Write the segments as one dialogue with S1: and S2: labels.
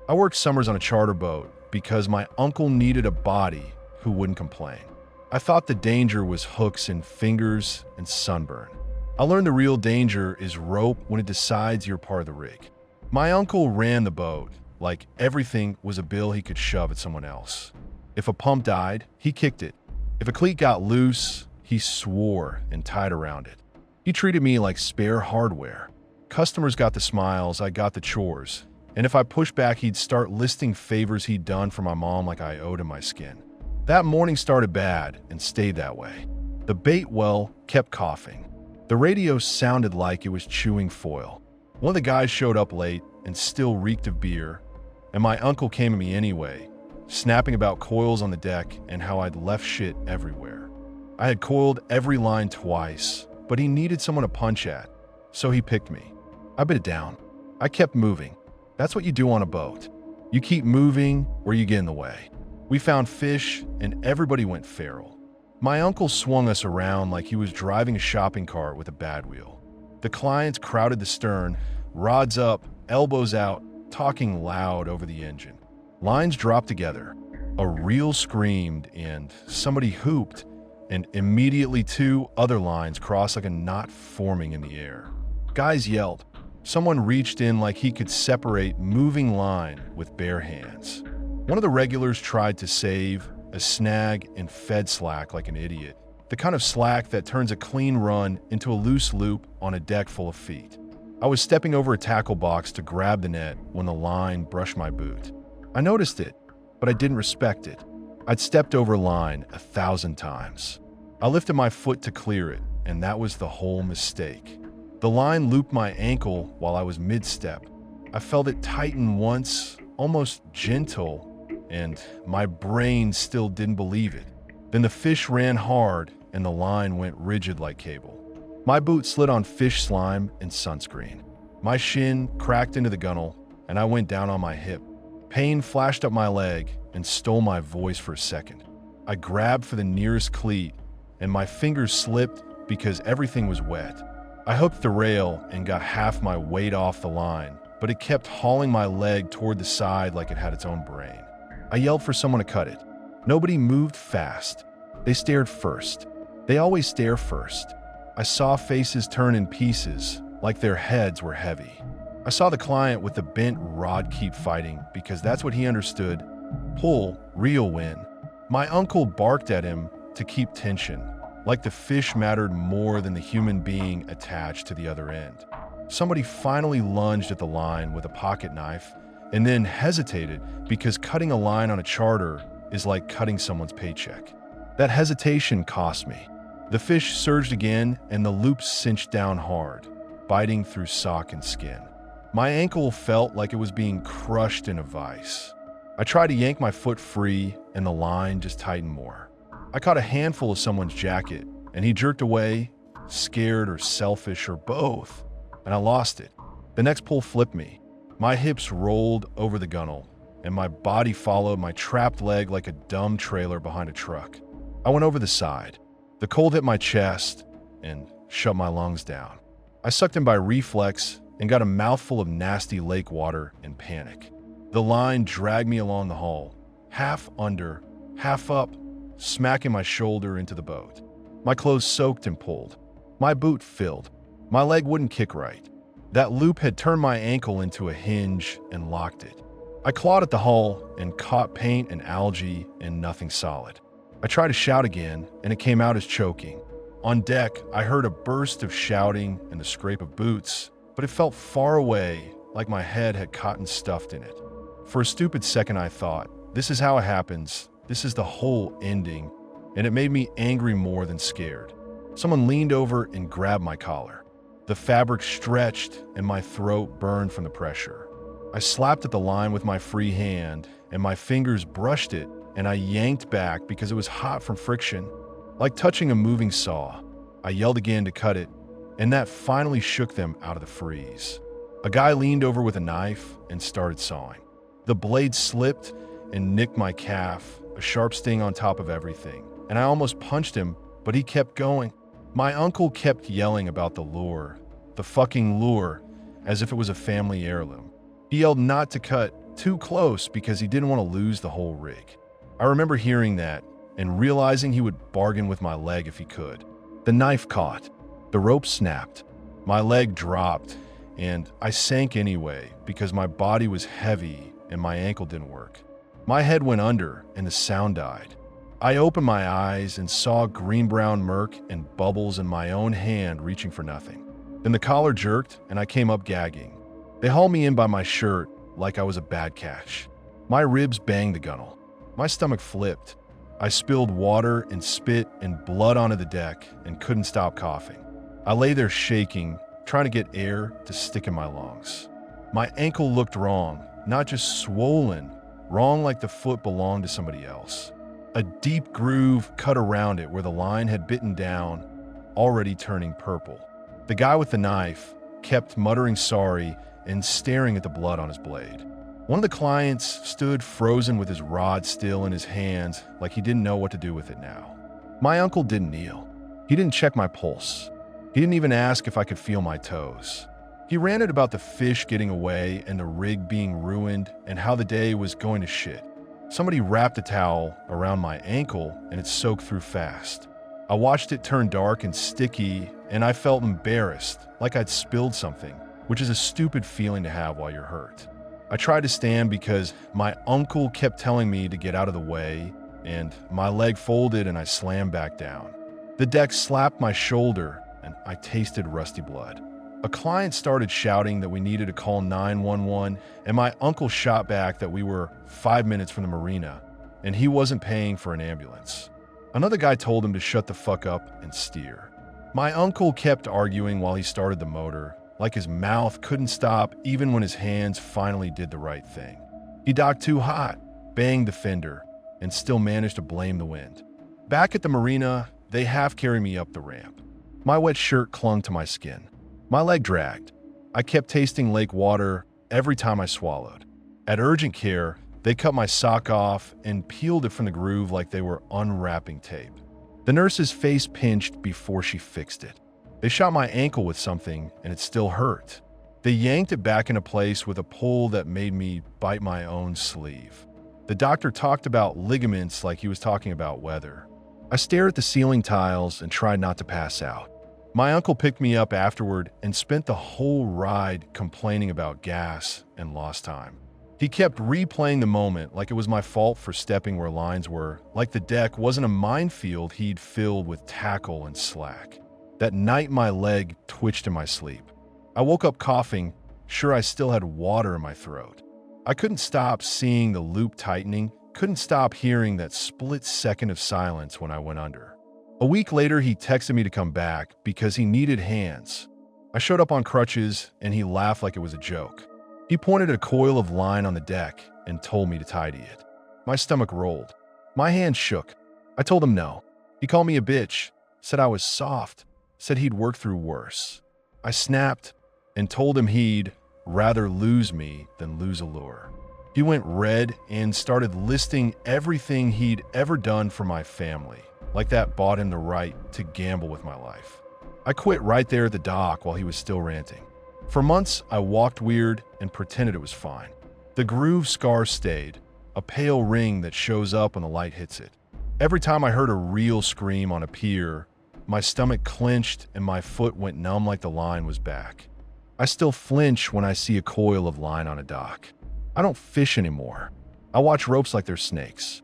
S1: I worked summers on a charter boat because my uncle needed a body who wouldn't complain. I thought the danger was hooks in fingers and sunburn. I learned the real danger is rope when it decides you're part of the rig. My uncle ran the boat like everything was a bill he could shove at someone else. If a pump died, he kicked it. If a cleat got loose, he swore and tied around it. He treated me like spare hardware. Customers got the smiles, I got the chores. And if I pushed back, he'd start listing favors he'd done for my mom like I owed him my skin. That morning started bad and stayed that way. The bait well kept coughing. The radio sounded like it was chewing foil. One of the guys showed up late and still reeked of beer, and my uncle came at me anyway, snapping about coils on the deck and how I'd left shit everywhere. I had coiled every line twice, but he needed someone to punch at, so he picked me. I bit it down. I kept moving. That's what you do on a boat. You keep moving or you get in the way. We found fish and everybody went feral. My uncle swung us around like he was driving a shopping cart with a bad wheel. The clients crowded the stern, rods up, elbows out, talking loud over the engine. Lines dropped together. A reel screamed and somebody hooped, and immediately two other lines crossed like a knot forming in the air. Guys yelled. Someone reached in like he could separate moving line with bare hands. One of the regulars tried to save a snag and fed slack like an idiot. The kind of slack that turns a clean run into a loose loop on a deck full of feet. I was stepping over a tackle box to grab the net when the line brushed my boot. I noticed it, but I didn't respect it. I'd stepped over line 1,000 times. I lifted my foot to clear it, and that was the whole mistake. The line looped my ankle while I was mid-step. I felt it tighten once, almost gentle, and my brain still didn't believe it. Then the fish ran hard and the line went rigid like cable. My boot slid on fish slime and sunscreen. My shin cracked into the gunnel and I went down on my hip. Pain flashed up my leg and stole my voice for a second. I grabbed for the nearest cleat and my fingers slipped because everything was wet. I hooked the rail and got half my weight off the line, but it kept hauling my leg toward the side like it had its own brain. I yelled for someone to cut it. Nobody moved fast. They stared first. They always stare first. I saw faces turn in pieces, like their heads were heavy. I saw the client with the bent rod keep fighting because that's what he understood. Pull, reel win. My uncle barked at him to keep tension, like the fish mattered more than the human being attached to the other end. Somebody finally lunged at the line with a pocket knife and then hesitated because cutting a line on a charter is like cutting someone's paycheck. That hesitation cost me. The fish surged again and the loop cinched down hard, biting through sock and skin. My ankle felt like it was being crushed in a vise. I tried to yank my foot free and the line just tightened more. I caught a handful of someone's jacket and he jerked away, scared or selfish or both, and I lost it. The next pull flipped me. My hips rolled over the gunnel, and my body followed my trapped leg like a dumb trailer behind a truck. I went over the side. The cold hit my chest and shut my lungs down. I sucked in by reflex and got a mouthful of nasty lake water in panic. The line dragged me along the hull, half under, half up, smacking my shoulder into the boat. My clothes soaked and pulled. My boot filled. My leg wouldn't kick right. That loop had turned my ankle into a hinge and locked it. I clawed at the hull and caught paint and algae and nothing solid. I tried to shout again, and it came out as choking. On deck, I heard a burst of shouting and the scrape of boots, but it felt far away, like my head had cotton stuffed in it. For a stupid second, I thought, this is how it happens. This is the whole ending, and it made me angry more than scared. Someone leaned over and grabbed my collar. The fabric stretched and my throat burned from the pressure. I slapped at the line with my free hand and my fingers brushed it and I yanked back because it was hot from friction, like touching a moving saw. I yelled again to cut it and that finally shook them out of the freeze. A guy leaned over with a knife and started sawing. The blade slipped and nicked my calf, a sharp sting on top of everything, and I almost punched him, but he kept going. My uncle kept yelling about the lure, the fucking lure, as if it was a family heirloom. He yelled not to cut Too close because he didn't want to lose the whole rig. I remember hearing that and realizing he would bargain with my leg if he could. The knife caught. The rope snapped. My leg dropped, and I sank anyway because my body was heavy and my ankle didn't work. My head went under and the sound died. I opened my eyes and saw green-brown murk and bubbles in my own hand reaching for nothing. Then the collar jerked and I came up gagging. They hauled me in by my shirt like I was a bad catch. My ribs banged the gunnel. My stomach flipped. I spilled water and spit and blood onto the deck and couldn't stop coughing. I lay there shaking, trying to get air to stick in my lungs. My ankle looked wrong, not just swollen, wrong like the foot belonged to somebody else. A deep groove cut around it where the line had bitten down, already turning purple. The guy with the knife kept muttering sorry and staring at the blood on his blade. One of the clients stood frozen with his rod still in his hands like he didn't know what to do with it now. My uncle didn't kneel. He didn't check my pulse. He didn't even ask if I could feel my toes. He ranted about the fish getting away and the rig being ruined and how the day was going to shit. Somebody wrapped a towel around my ankle and it soaked through fast. I watched it turn dark and sticky and I felt embarrassed, like I'd spilled something, which is a stupid feeling to have while you're hurt. I tried to stand because my uncle kept telling me to get out of the way, and my leg folded and I slammed back down. The deck slapped my shoulder and I tasted rusty blood. A client started shouting that we needed to call 911, and my uncle shot back that we were 5 minutes from the marina and he wasn't paying for an ambulance. Another guy told him to shut the fuck up and steer. My uncle kept arguing while he started the motor, like his mouth couldn't stop even when his hands finally did the right thing. He docked too hot, banged the fender, and still managed to blame the wind. Back at the marina, they half carried me up the ramp. My wet shirt clung to my skin. My leg dragged. I kept tasting lake water every time I swallowed. At urgent care, they cut my sock off and peeled it from the groove like they were unwrapping tape. The nurse's face pinched before she fixed it. They shot my ankle with something and it still hurt. They yanked it back into place with a pull that made me bite my own sleeve. The doctor talked about ligaments like he was talking about weather. I stared at the ceiling tiles and tried not to pass out. My uncle picked me up afterward and spent the whole ride complaining about gas and lost time. He kept replaying the moment like it was my fault for stepping where lines were, like the deck wasn't a minefield he'd filled with tackle and slack. That night, my leg twitched in my sleep. I woke up coughing, sure I still had water in my throat. I couldn't stop seeing the loop tightening, couldn't stop hearing that split second of silence when I went under. A week later, he texted me to come back because he needed hands. I showed up on crutches and he laughed like it was a joke. He pointed at a coil of line on the deck and told me to tidy it. My stomach rolled. My hand shook. I told him no. He called me a bitch, said I was soft, said he'd work through worse. I snapped and told him he'd rather lose me than lose a lure. He went red and started listing everything he'd ever done for my family, like that bought him the right to gamble with my life. I quit right there at the dock while he was still ranting. For months, I walked weird and pretended it was fine. The groove scar stayed, a pale ring that shows up when the light hits it. Every time I heard a real scream on a pier, my stomach clenched and my foot went numb like the line was back. I still flinch when I see a coil of line on a dock. I don't fish anymore. I watch ropes like they're snakes.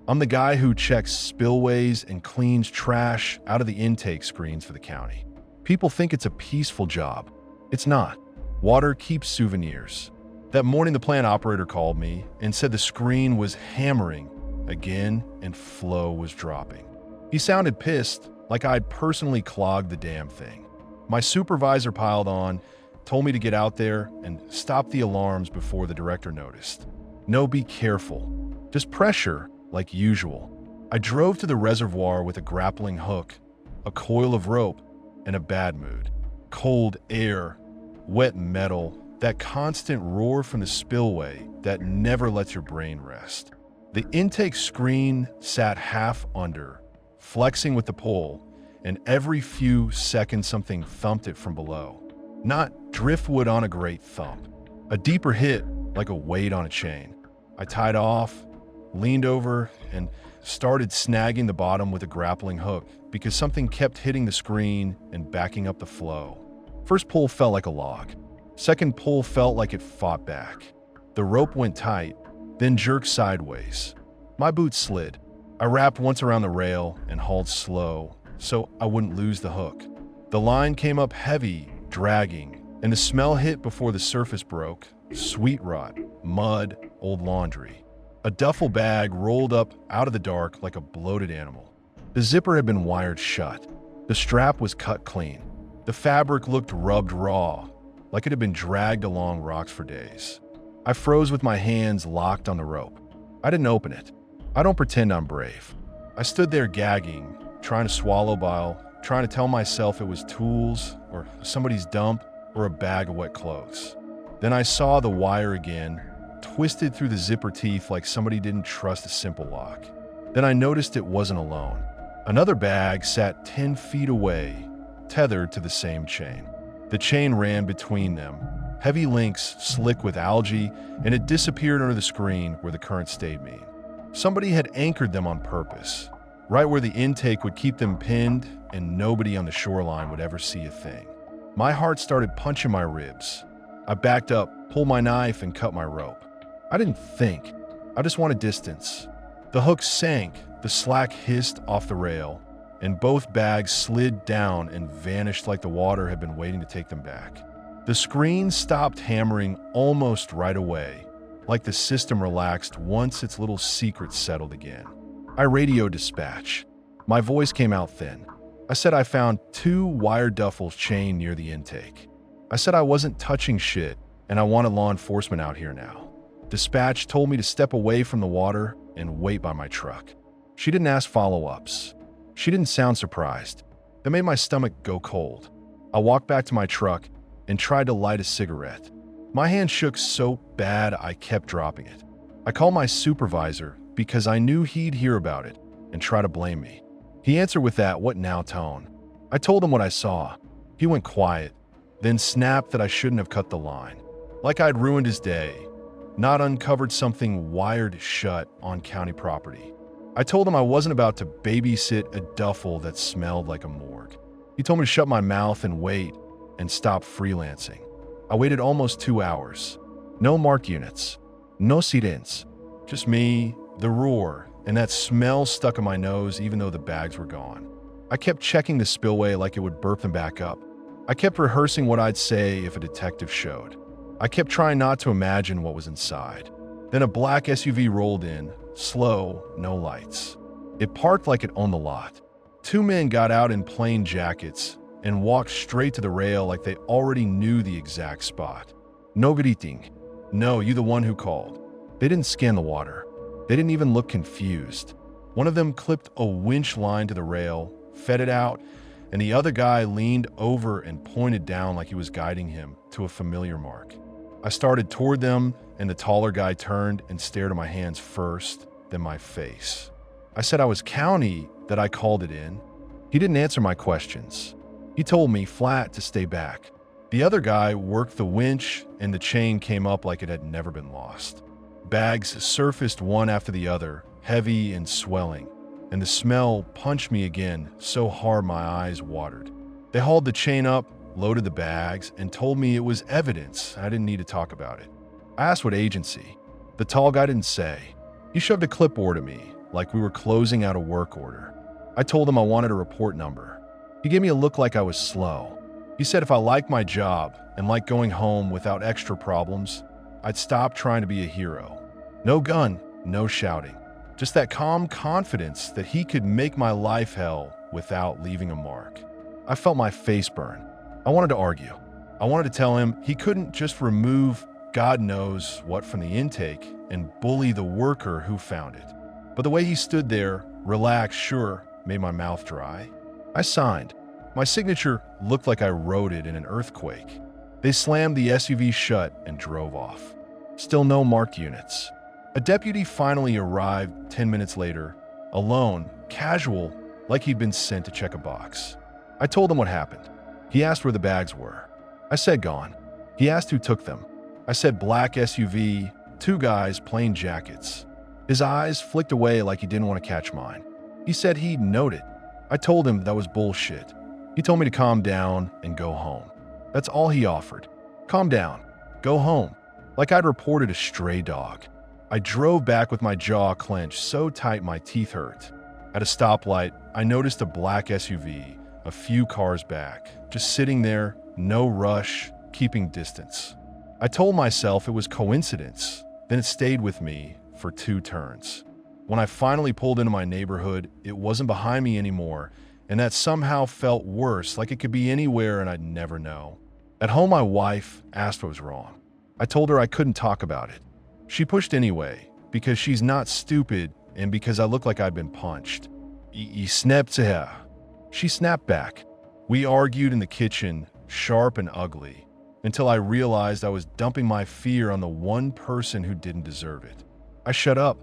S1: I'm the guy who checks spillways and cleans trash out of the intake screens for the county. People think it's a peaceful job. It's not. Water keeps souvenirs. That morning, the plant operator called me and said the screen was hammering again and flow was dropping. He sounded pissed, like I'd personally clogged the damn thing. My supervisor piled on, told me to get out there and stop the alarms before the director noticed. No, be careful. Just pressure, like usual. I drove to the reservoir with a grappling hook, a coil of rope, and a bad mood. Cold air, wet metal, that constant roar from the spillway that never lets your brain rest. The intake screen sat half under, flexing with the pull, and every few seconds something thumped it from below. not driftwood on a great thump. A deeper hit, like a weight on a chain. I tied off, leaned over, and started snagging the bottom with a grappling hook because something kept hitting the screen and backing up the flow. First pull felt like a log. Second pull felt like it fought back. The rope went tight, then jerked sideways. My boot slid. I wrapped once around the rail and hauled slow so I wouldn't lose the hook. The line came up heavy, dragging, and the smell hit before the surface broke. Sweet rot, mud, old laundry. A duffel bag rolled up out of the dark like a bloated animal. The zipper had been wired shut. The strap was cut clean. The fabric looked rubbed raw, like it had been dragged along rocks for days. I froze with my hands locked on the rope. I didn't open it. I don't pretend I'm brave. I stood there gagging, trying to swallow bile, trying to tell myself it was tools or somebody's dump or a bag of wet clothes. Then I saw the wire again, twisted through the zipper teeth like somebody didn't trust a simple lock. Then I noticed it wasn't alone. Another bag sat 10 feet away, tethered to the same chain. The chain ran between them, heavy links slick with algae, and it disappeared under the screen where the current stayed me. Somebody had anchored them on purpose, right where the intake would keep them pinned and nobody on the shoreline would ever see a thing. My heart started punching my ribs. I backed up, pulled my knife, and cut my rope. I didn't think. I just wanted distance. The hook sank, the slack hissed off the rail, and both bags slid down and vanished like the water had been waiting to take them back. The screen stopped hammering almost right away, like the system relaxed once its little secret settled again. I radioed dispatch. My voice came out thin. I said I found 2 wire duffels chained near the intake. I said I wasn't touching shit and I wanted law enforcement out here now. Dispatch told me to step away from the water and wait by my truck. She didn't ask follow-ups. She didn't sound surprised. That made my stomach go cold. I walked back to my truck and tried to light a cigarette. My hand shook so bad I kept dropping it. I called my supervisor because I knew he'd hear about it and try to blame me. He answered with that "what now" tone. I told him what I saw. He went quiet, then snapped that I shouldn't have cut the line. Like I'd ruined his day, not uncovered something wired shut on county property. I told him I wasn't about to babysit a duffel that smelled like a morgue. He told me to shut my mouth and wait and stop freelancing. I waited almost 2 hours. No mark units, no sit-ins, just me, the roar, and that smell stuck in my nose even though the bags were gone. I kept checking the spillway like it would burp them back up. I kept rehearsing what I'd say if a detective showed. I kept trying not to imagine what was inside. Then a black SUV rolled in, slow, no lights. It parked like it owned the lot. 2 men got out in plain jackets and walked straight to the rail like they already knew the exact spot. No greeting. No, you the one who called. They didn't scan the water. They didn't even look confused. One of them clipped a winch line to the rail, fed it out, and the other guy leaned over and pointed down like he was guiding him to a familiar mark. I started toward them, and the taller guy turned and stared at my hands first, then my face. I said I was county, that I called it in. He didn't answer my questions. He told me flat to stay back. The other guy worked the winch, and the chain came up like it had never been lost. Bags surfaced one after the other, heavy and swelling, and the smell punched me again so hard my eyes watered. They hauled the chain up, loaded the bags, and told me it was evidence. I didn't need to talk about it. I asked what agency. The tall guy didn't say. He shoved a clipboard at me, like we were closing out a work order. I told him I wanted a report number. He gave me a look like I was slow. He said if I liked my job and liked going home without extra problems, I'd stop trying to be a hero. No gun, no shouting. Just that calm confidence that he could make my life hell without leaving a mark. I felt my face burn. I wanted to argue. I wanted to tell him he couldn't just remove God knows what from the intake and bully the worker who found it. But the way he stood there, relaxed, sure, made my mouth dry. I signed. My signature looked like I wrote it in an earthquake. They slammed the SUV shut and drove off. Still no marked units. A deputy finally arrived 10 minutes later, alone, casual, like he'd been sent to check a box. I told him what happened. He asked where the bags were. I said gone. He asked who took them. I said black SUV, 2 guys, plain jackets. His eyes flicked away like he didn't want to catch mine. He said he'd noted. I told him that was bullshit. He told me to calm down and go home. That's all he offered. Calm down. Go home. Like I'd reported a stray dog. I drove back with my jaw clenched so tight my teeth hurt. At a stoplight, I noticed a black SUV, a few cars back, just sitting there, no rush, keeping distance. I told myself it was coincidence, then it stayed with me for 2 turns. When I finally pulled into my neighborhood, it wasn't behind me anymore, and that somehow felt worse, like it could be anywhere and I'd never know. At home, my wife asked what was wrong. I told her I couldn't talk about it. She pushed anyway, because she's not stupid and because I looked like I'd been punched. "You snapped to her." She snapped back. We argued in the kitchen, sharp and ugly, until I realized I was dumping my fear on the one person who didn't deserve it. I shut up,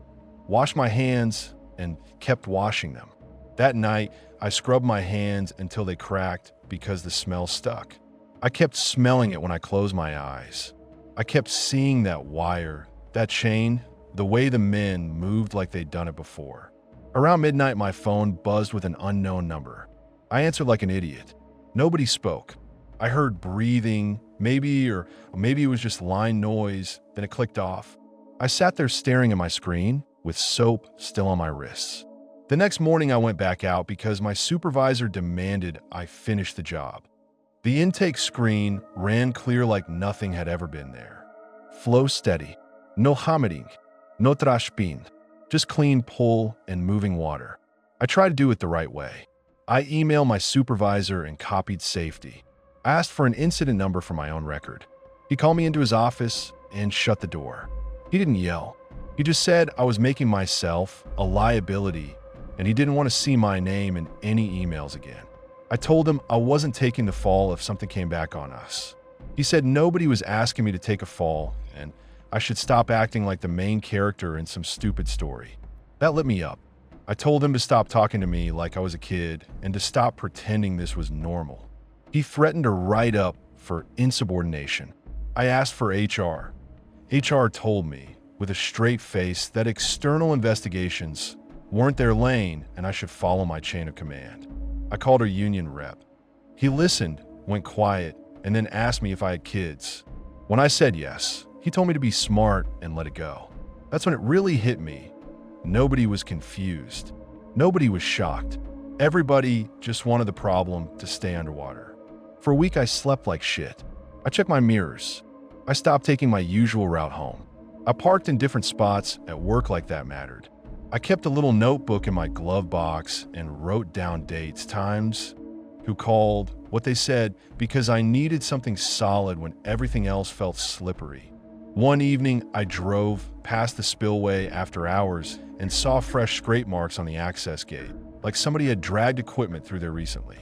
S1: washed my hands, and kept washing them. That night, I scrubbed my hands until they cracked because the smell stuck. I kept smelling it when I closed my eyes. I kept seeing that wire, that chain, the way the men moved like they'd done it before. Around midnight, my phone buzzed with an unknown number. I answered like an idiot. Nobody spoke. I heard breathing, maybe it was just line noise, then it clicked off. I sat there staring at my screen with soap still on my wrists. The next morning, I went back out because my supervisor demanded I finish the job. The intake screen ran clear like nothing had ever been there. Flow steady. No hammering. No trashpin. Just clean pull and moving water. I tried to do it the right way. I emailed my supervisor and copied safety. I asked for an incident number for my own record. He called me into his office and shut the door. He didn't yell. He just said I was making myself a liability and he didn't want to see my name in any emails again. I told him I wasn't taking the fall if something came back on us. He said nobody was asking me to take a fall and I should stop acting like the main character in some stupid story. That lit me up. I told him to stop talking to me like I was a kid and to stop pretending this was normal. He threatened to write up for insubordination. I asked for HR. HR told me, with a straight face, that external investigations weren't their lane and I should follow my chain of command. I called our union rep. He listened, went quiet, and then asked me if I had kids. When I said yes, he told me to be smart and let it go. That's when it really hit me. Nobody was confused. Nobody was shocked. Everybody just wanted the problem to stay underwater. For a week, I slept like shit. I checked my mirrors. I stopped taking my usual route home. I parked in different spots at work like that mattered. I kept a little notebook in my glove box and wrote down dates, times, who called, what they said, because I needed something solid when everything else felt slippery. One evening, I drove past the spillway after hours and saw fresh scrape marks on the access gate, like somebody had dragged equipment through there recently.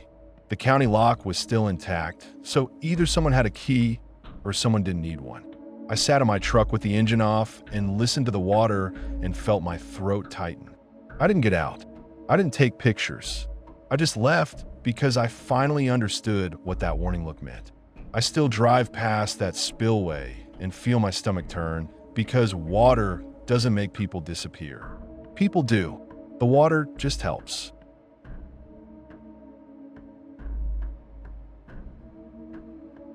S1: The county lock was still intact, so either someone had a key or someone didn't need one. I sat in my truck with the engine off and listened to the water and felt my throat tighten. I didn't get out. I didn't take pictures. I just left because I finally understood what that warning look meant. I still drive past that spillway and feel my stomach turn because water doesn't make people disappear. People do. The water just helps.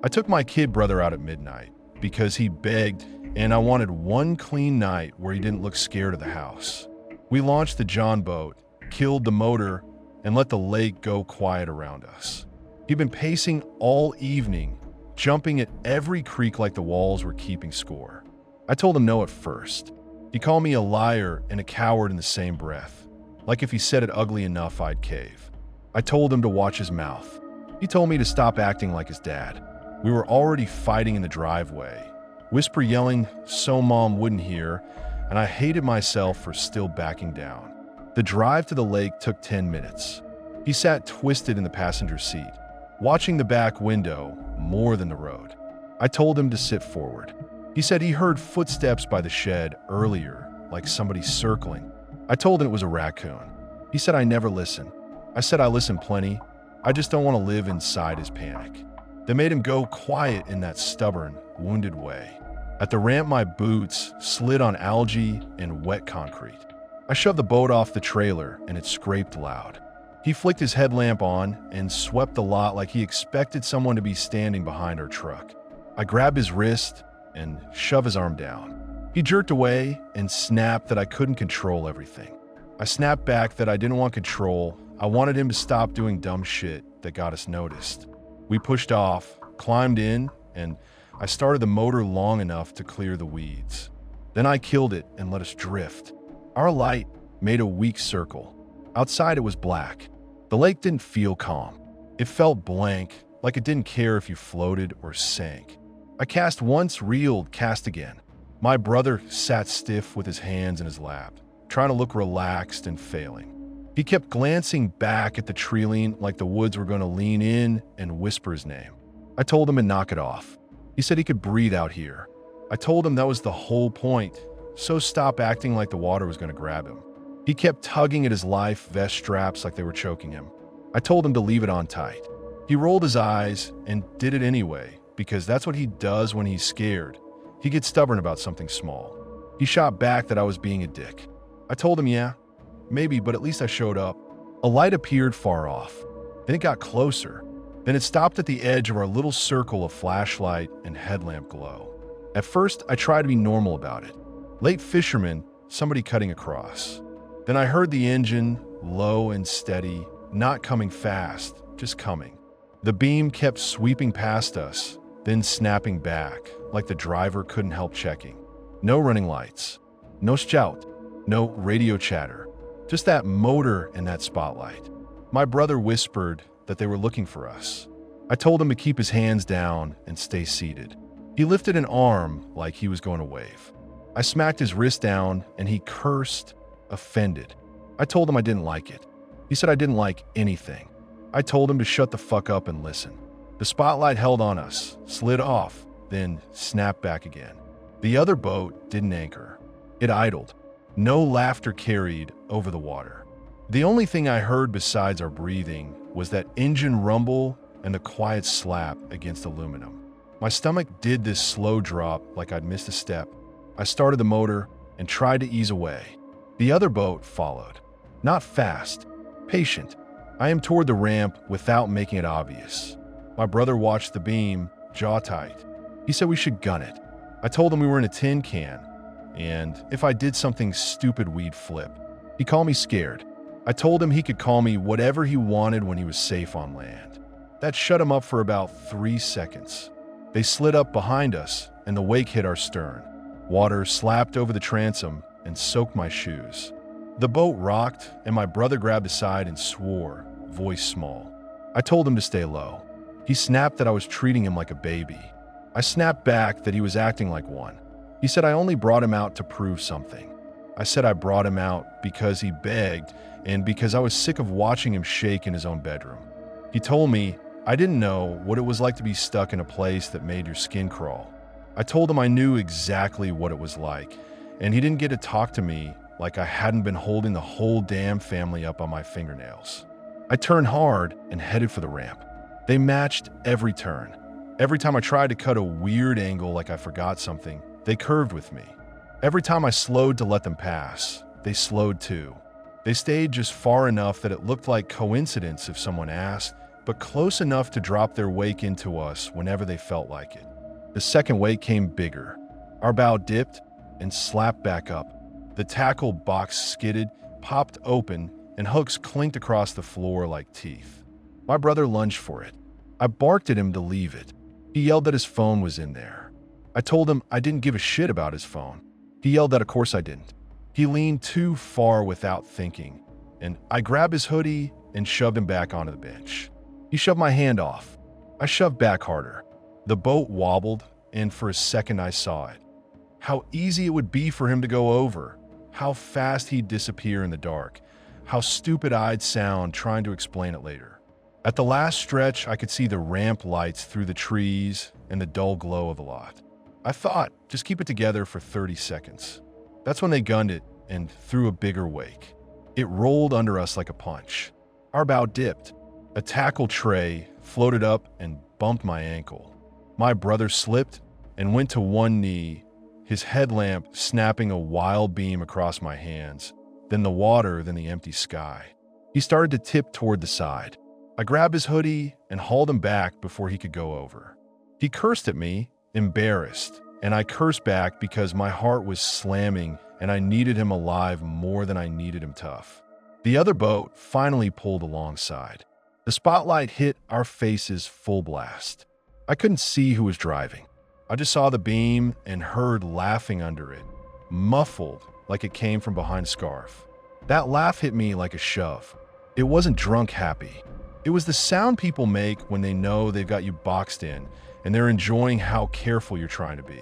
S1: I took my kid brother out at midnight because he begged and I wanted one clean night where he didn't look scared of the house. We launched the John boat, killed the motor, and let the lake go quiet around us. He'd been pacing all evening, jumping at every creek like the walls were keeping score. I told him no at first. He called me a liar and a coward in the same breath, like if he said it ugly enough I'd cave. I told him to watch his mouth. He told me to stop acting like his dad. We were already fighting in the driveway, whisper yelling so Mom wouldn't hear, and I hated myself for still backing down. The drive to the lake took 10 minutes. He sat twisted in the passenger seat, watching the back window more than the road. I told him to sit forward. He said he heard footsteps by the shed earlier, like somebody circling. I told him it was a raccoon. He said I never listen. I said I listen plenty. I just don't want to live inside his panic. They made him go quiet in that stubborn, wounded way. At the ramp, my boots slid on algae and wet concrete. I shoved the boat off the trailer and it scraped loud. He flicked his headlamp on and swept the lot like he expected someone to be standing behind our truck. I grabbed his wrist and shoved his arm down. He jerked away and snapped that I couldn't control everything. I snapped back that I didn't want control. I wanted him to stop doing dumb shit that got us noticed. We pushed off, climbed in, and I started the motor long enough to clear the weeds. Then I killed it and let us drift. Our light made a weak circle. Outside it was black. The lake didn't feel calm. It felt blank, like it didn't care if you floated or sank. I cast once, reeled, cast again. My brother sat stiff with his hands in his lap, trying to look relaxed and failing. He kept glancing back at the tree like the woods were going to lean in and whisper his name. I told him to knock it off. He said he could breathe out here. I told him that was the whole point, so stop acting like the water was going to grab him. He kept tugging at his life vest straps like they were choking him. I told him to leave it on tight. He rolled his eyes and did it anyway, because that's what he does when he's scared. He gets stubborn about something small. He shot back that I was being a dick. I told him, yeah, maybe, but at least I showed up. A light appeared far off. Then it got closer. Then it stopped at the edge of our little circle of flashlight and headlamp glow. At first, I tried to be normal about it. Late fisherman, somebody cutting across. Then I heard the engine, low and steady, not coming fast, just coming. The beam kept sweeping past us, then snapping back, like the driver couldn't help checking. No running lights, no shout, no radio chatter, just that motor and that spotlight. My brother whispered that they were looking for us. I told him to keep his hands down and stay seated. He lifted an arm like he was going to wave. I smacked his wrist down and he cursed, offended. I told him I didn't like it. He said I didn't like anything. I told him to shut the fuck up and listen. The spotlight held on us, slid off, then snapped back again. The other boat didn't anchor. It idled. No laughter carried over the water. The only thing I heard besides our breathing was that engine rumble and the quiet slap against aluminum. My stomach did this slow drop like I'd missed a step. I started the motor and tried to ease away. The other boat followed. Not fast, patient. I am toward the ramp without making it obvious. My brother watched the beam, jaw tight. He said we should gun it. I told him we were in a tin can, and if I did something stupid, we'd flip. He called me scared. I told him he could call me whatever he wanted when he was safe on land. That shut him up for about 3 seconds. They slid up behind us, and the wake hit our stern. Water slapped over the transom and soaked my shoes. The boat rocked, and my brother grabbed the side and swore, voice small. I told him to stay low. He snapped that I was treating him like a baby. I snapped back that he was acting like one. He said I only brought him out to prove something. I said I brought him out because he begged and because I was sick of watching him shake in his own bedroom. He told me I didn't know what it was like to be stuck in a place that made your skin crawl. I told him I knew exactly what it was like, and he didn't get to talk to me like I hadn't been holding the whole damn family up on my fingernails. I turned hard and headed for the ramp. They matched every turn. Every time I tried to cut a weird angle like I forgot something, they curved with me. Every time I slowed to let them pass, they slowed too. They stayed just far enough that it looked like coincidence if someone asked, but close enough to drop their wake into us whenever they felt like it. The second wake came bigger. Our bow dipped and slapped back up. The tackle box skidded, popped open, and hooks clinked across the floor like teeth. My brother lunged for it. I barked at him to leave it. He yelled that his phone was in there. I told him I didn't give a shit about his phone. He yelled that of course I didn't. He leaned too far without thinking, and I grabbed his hoodie and shoved him back onto the bench. He shoved my hand off. I shoved back harder. The boat wobbled, and for a second I saw it. How easy it would be for him to go over. How fast he'd disappear in the dark. How stupid I'd sound trying to explain it later. At the last stretch, I could see the ramp lights through the trees and the dull glow of the lot. I thought, just keep it together for 30 seconds. That's when they gunned it and threw a bigger wake. It rolled under us like a punch. Our bow dipped. A tackle tray floated up and bumped my ankle. My brother slipped and went to one knee, his headlamp snapping a wild beam across my hands, then the water, then the empty sky. He started to tip toward the side. I grabbed his hoodie and hauled him back before he could go over. He cursed at me, embarrassed, and I cursed back because my heart was slamming and I needed him alive more than I needed him tough. The other boat finally pulled alongside. The spotlight hit our faces full blast. I couldn't see who was driving. I just saw the beam and heard laughing under it, muffled like it came from behind a scarf. That laugh hit me like a shove. It wasn't drunk happy. It was the sound people make when they know they've got you boxed in and they're enjoying how careful you're trying to be.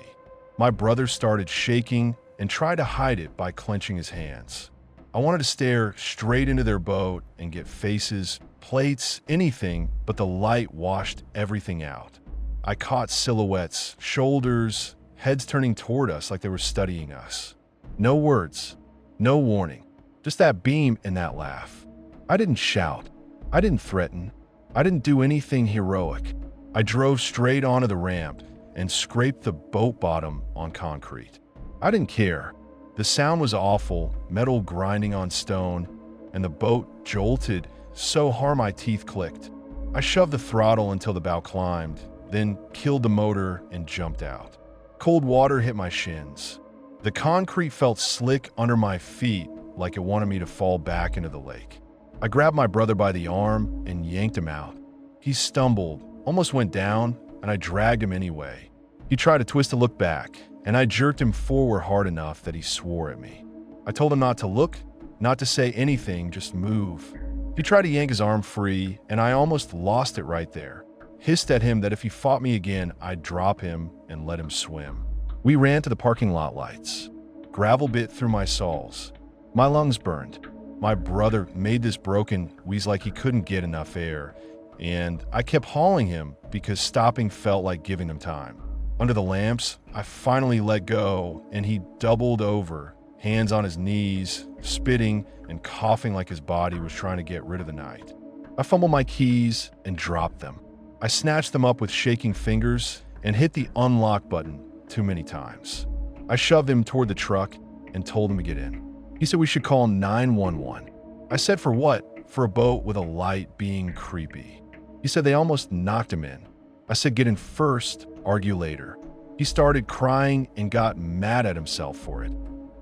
S1: My brother started shaking and tried to hide it by clenching his hands. I wanted to stare straight into their boat and get faces, plates, anything, but the light washed everything out. I caught silhouettes, shoulders, heads turning toward us like they were studying us. No words, no warning, just that beam and that laugh. I didn't shout. I didn't threaten. I didn't do anything heroic. I drove straight onto the ramp and scraped the boat bottom on concrete. I didn't care. The sound was awful, metal grinding on stone, and the boat jolted so hard my teeth clicked. I shoved the throttle until the bow climbed, then killed the motor and jumped out. Cold water hit my shins. The concrete felt slick under my feet like it wanted me to fall back into the lake. I grabbed my brother by the arm and yanked him out. He stumbled, almost went down, and I dragged him anyway. He tried to twist to look back, and I jerked him forward hard enough that he swore at me. I told him not to look, not to say anything, just move. He tried to yank his arm free, and I almost lost it right there. Hissed at him that if he fought me again, I'd drop him and let him swim. We ran to the parking lot lights. Gravel bit through my soles. My lungs burned. My brother made this broken wheeze like he couldn't get enough air, and I kept hauling him because stopping felt like giving him time. Under the lamps, I finally let go, and he doubled over, hands on his knees, spitting and coughing like his body was trying to get rid of the night. I fumbled my keys and dropped them. I snatched them up with shaking fingers and hit the unlock button too many times. I shoved him toward the truck and told him to get in. He said we should call 911. I said for what? For a boat with a light being creepy. He said they almost knocked him in. I said get in first, argue later. He started crying and got mad at himself for it,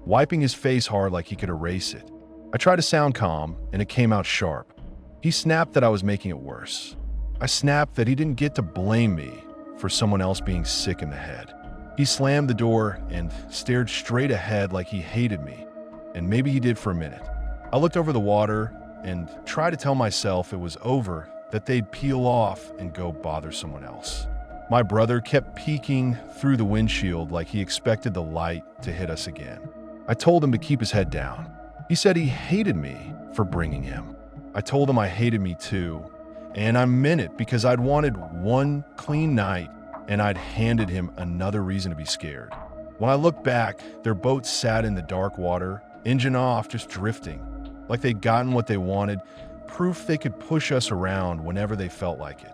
S1: wiping his face hard like he could erase it. I tried to sound calm and it came out sharp. He snapped that I was making it worse. I snapped that he didn't get to blame me for someone else being sick in the head. He slammed the door and stared straight ahead like he hated me, and maybe he did for a minute. I looked over the water and tried to tell myself it was over, that they'd peel off and go bother someone else. My brother kept peeking through the windshield like he expected the light to hit us again. I told him to keep his head down. He said he hated me for bringing him. I told him I hated me too, and I meant it because I'd wanted one clean night and I'd handed him another reason to be scared. When I looked back, their boat sat in the dark water, engine off, just drifting, like they'd gotten what they wanted, proof they could push us around whenever they felt like it.